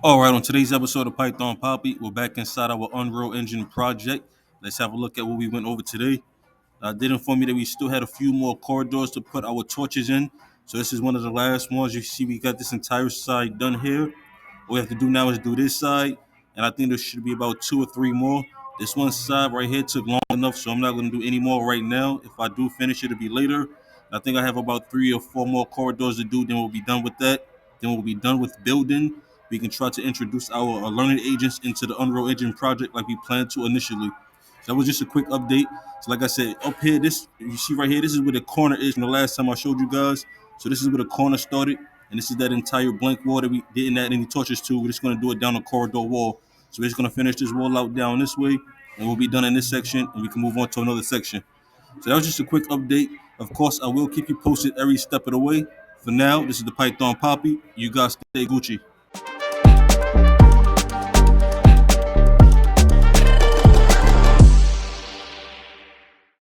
All right, on today's episode of Python Papi, we're back inside our Unreal Engine project. Let's have a look at what we went over today. Did inform me that we still had a few more corridors to put our torches in. So this is one of the last ones. You see, we got this entire side done here. What we have to do now is do this side, and I think there should be about two or three more. This one side right here took long enough, so I'm not going to do any more right now. If I do finish it, it'll be later. I think I have about three or four more corridors to do. Then we'll be done with that. Then we'll be done with building. We can try to introduce our learning agents into the Unreal Engine project like we planned to initially. That was just a quick update. So like I said, up here, this you see right here, this is where the corner is from the last time I showed you guys. So this is where the corner started, and this is that entire blank wall that we didn't add any torches to. We're just gonna do it down the corridor wall. So we're just gonna finish this wall out down this way, and we'll be done in this section, and we can move on to another section. So that was just a quick update. Of course, I will keep you posted every step of the way. For now, this is the Python Poppy. You guys stay Gucci.